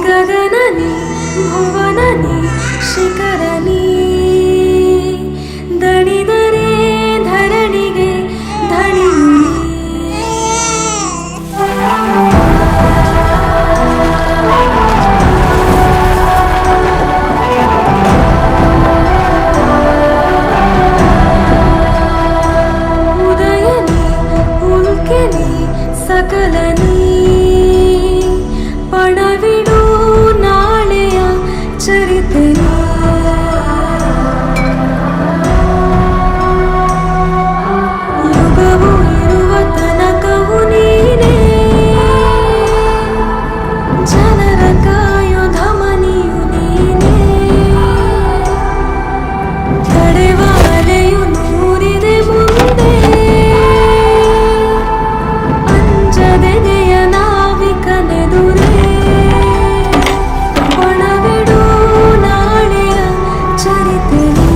ಗಗನನಿ ಭುವನನಿ ಶಿಖರನಿ ದಣಿದರೆ ಧರಣಿಗೆ ಧಣಿಯುನಿ ಉದಯನಿ ಉಲ್ಕೆನಿ ಸಕಲನಿ ಪಣವಿಡು ನಾಳೆಯ ಚರಿತೆನಿ ಯುಗವು ಇರುವ ತನಕವು ನೀನೇ ಜನರ ಕಾಯೋ ಧಮನಿಯು ನೀನೇ ತಡೆವ ಅಲೆಯು ನೂರಿದೆ ಮುಂದೆ ಅಂಜದೆದೆಯ ನಾವಿಕನೆದುರೇ ಪಣವಿಡು ನಾಳೆಯ ಚರಿತೆನಿ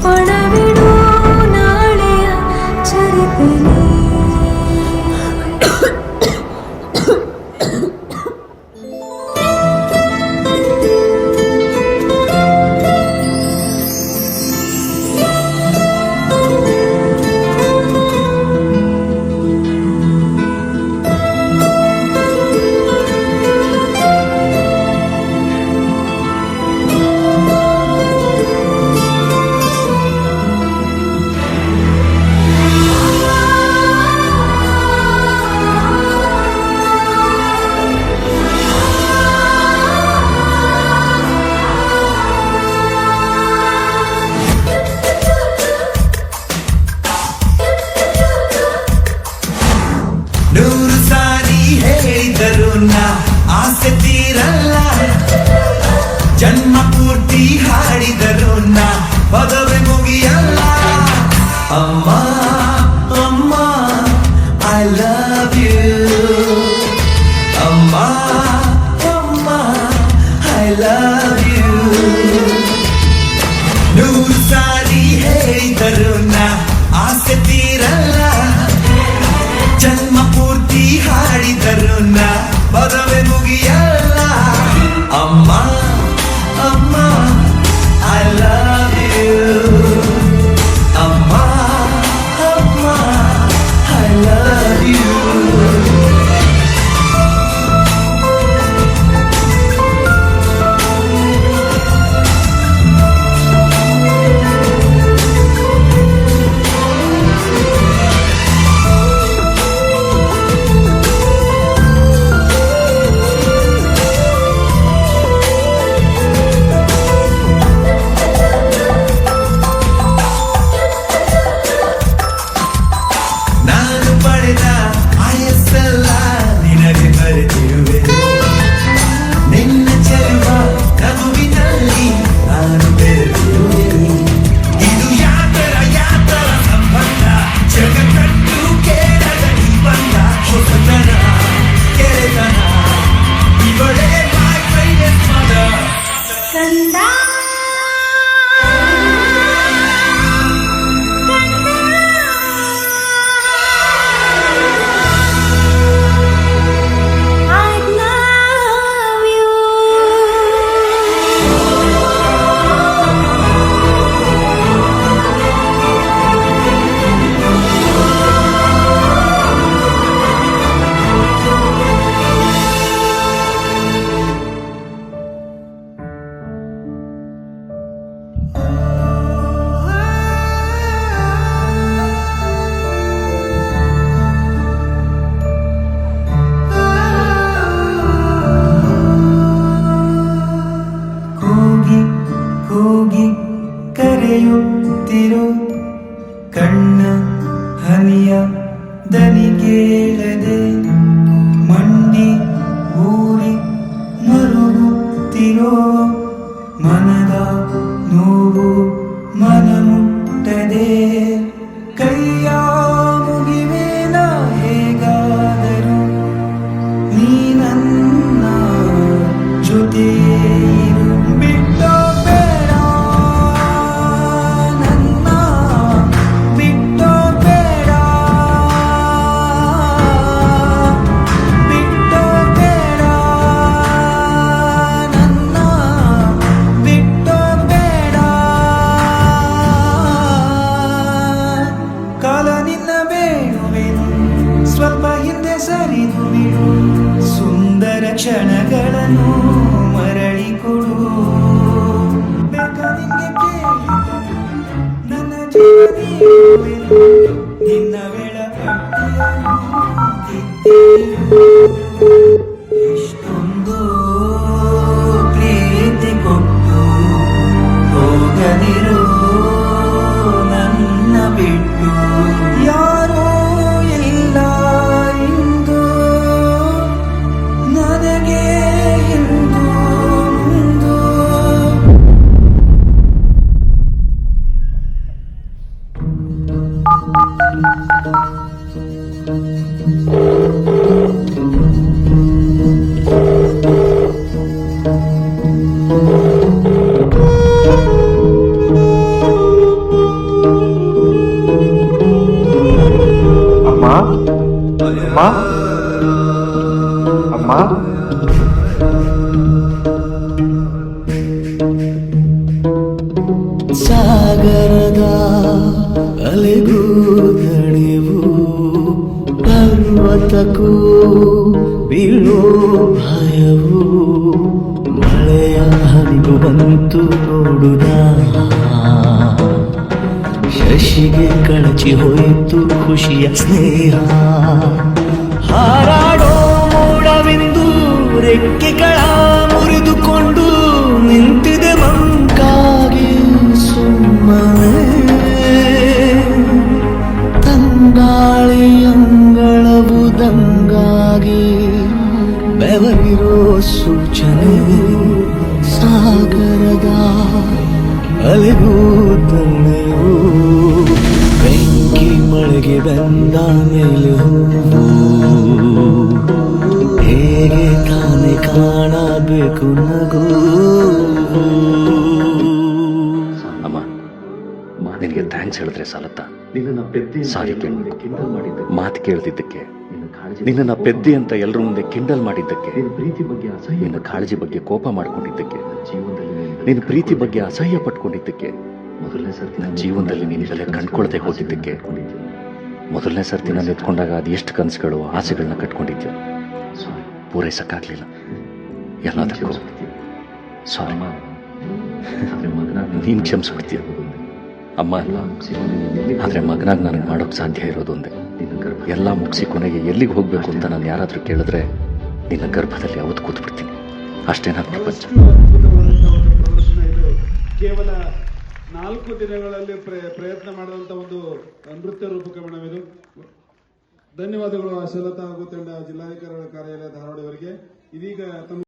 ಪಣವಿಡು ನಾಳೆಯ ಚರಿತೆನಿ ನೂರು ಸಾರಿ ಹೇಳಿದರು ನಾ ಆಸೆ ತೀರಲ್ಲ ಜನ್ಮ ಪೂರ್ತಿ ಹಾಡಿದರು ನಾ ಪದವೇ ಮುಗಿಯಲ್ಲ ಅಮ್ಮ ಅಮ್ಮ ಐ ಲವ್ ಯು ಅಮ್ಮ ಅಮ್ಮ ಐ ಲವ್ ಯು ನೂರು ಸಾರಿ ಹೇಳಿದರು ನಾ ಆಸೆ ತೀರಲ್ಲ ಜನ್ಮ ಪೂರ್ತಿ ಹಾಡಿದರು ನಾ ಪದವೇ ಮುಗಿಯಲ್ಲ ಅಮ್ಮ ಅಮ್ಮ ಐ ಲವ್ ಯು ಅಮ್ಮ ಅಮ್ಮ ಐ ಲವ್ ಯು ಕ್ಷಣಗಳನ್ನು ಮರಳಿ ಕೊಡು. ಬೇಕಾ ನಿಂಗೆ ಕೇಳಿದ ನನ್ನ ಜೀವನ ನಿನ್ನ ವೇಳಾಪಟ್ಟಿಯನ್ನು ತಿದ್ದಿರು. ಎಷ್ಟೊಂದು ಪ್ರೀತಿ ಕೊಟ್ಟು ಹೋಗದಿರು ನನ್ನ ಬಿಟ್ಟು. ಯಾರೋ ಇಲ್ಲ ಇಂದು ನನಗೆ ಇಂದು ಮುಂದು. ಅಮ್ಮ ಅಮ್ಮ ಅಮ್ಮ ಸಾಗರದ ಅಲೆಗೂ ದಣಿವು ಪರ್ವತಕ್ಕೂ ಬೀಳೋ ಭಯವು. ಮಳೆಯ ಹರಿವು ಬಂತು ನೋಡುದ ಶಶಿಗೆ ಕಳಚಿ ಹೋಯಿತು ಖುಷಿಯ ಸ್ನೇಹ. ಹಾರಾಡೋ ಮೋಡವೆಂದು ರೆಕ್ಕೆಗಳ ಮುರಿದುಕೊಂಡು ನಿಂತಿದೆ ಮಂಕಾಗಿ ಸುಮ್ಮನೆ. ತಂಗಾಳಿ ಅಂಗಳವು ದಂಗಾಗಿ ಬೆವರಿರೋ ಸೂಚನೆ. ಸಾಗರದ ಅಲೆಗೂ ತಣ್ಣೆಯು ಬೆಂಕಿ ಮಳೆಗೆ ಬಂದ ಮೇಲೆ ಹೂವು ಹೇಗೆ ತಾನೆ ಕಾಣಬೇಕು ನಗು. ಅಮ್ಮ, ನಿನಗೆ ಥ್ಯಾಂಕ್ಸ್ ಹೇಳಿದ್ರೆ ಸಾಲತ್ತಾ? ಸಾರಿ ಮಾತು ಕೇಳ್ತಿದ್ದಕ್ಕೆ, ನಿನ್ನ ಪೆದ್ದಿ ಅಂತ ಎಲ್ಲರ ಮುಂದೆ ಕಿಂಡಲ್ ಮಾಡಿದ್ದಕ್ಕೆ, ನಿನ್ನ ಕಾಳಜಿ ಬಗ್ಗೆ ಕೋಪ ಮಾಡ್ಕೊಂಡಿದ್ದಕ್ಕೆ, ನಿನ್ನ ಪ್ರೀತಿ ಬಗ್ಗೆ ಅಸಹ್ಯ ಪಟ್ಕೊಂಡಿದ್ದಕ್ಕೆ, ನನ್ನ ಜೀವನದಲ್ಲಿ ನೀನು ಬೆಲೆ ಕಂಡ್ಕೊಳ್ದೆ ಹೋಗಿದ್ದಕ್ಕೆ, ಮೊದಲನೇ ಸರ್ತಿ ನಾನು ಎತ್ಕೊಂಡಾಗ ಅದು ಎಷ್ಟು ಕನಸುಗಳು ಆಸೆಗಳನ್ನ ಕಟ್ಕೊಂಡಿದ್ಯೋ ಪೂರೈಸಕ್ಕಾಗ್ಲಿಲ್ಲ. ಎಲ್ಲದಕ್ಕೂ ಸಾರಿ. ನೀನು ಕ್ಷಮಿಸ್ಬಿಡ್ತೀಯ ಅಮ್ಮ. ಆದರೆ ಮಗನಾಗಿ ನನಗೆ ಮಾಡೋಕ್ಕೆ ಸಾಧ್ಯ ಇರೋದೊಂದೇ. ಎಲ್ಲ ಮುಗಿಸಿ ಕೊನೆಗೆ ಎಲ್ಲಿಗೆ ಹೋಗಬೇಕು ಅಂತ ನಾನು ಯಾರಾದರೂ ಕೇಳಿದ್ರೆ ನಿನ್ನ ಗರ್ಭದಲ್ಲಿ ಯಾವತ್ತು ಕೂತ್ಬಿಡ್ತೀನಿ. ಅಷ್ಟೇ ನನ್ನ ಪ್ರಪಂಚ. ಕೇವಲ 4 ದಿನಗಳಲ್ಲಿ ಪ್ರಯತ್ನ ಮಾಡುವಂತ ಒಂದು ನೃತ್ಯ ರೂಪಕ ಮೇಡಮ್ ಇದು. ಧನ್ಯವಾದಗಳು ಶಲತಾ ಹಾಗೂ ತಂಡ ಜಿಲ್ಲಾಧಿಕಾರಿಗಳ ಕಾರ್ಯಾಲಯ ಧಾರವಾಡ ಅವರಿಗೆ. ಇದೀಗ ತಮ್ಮ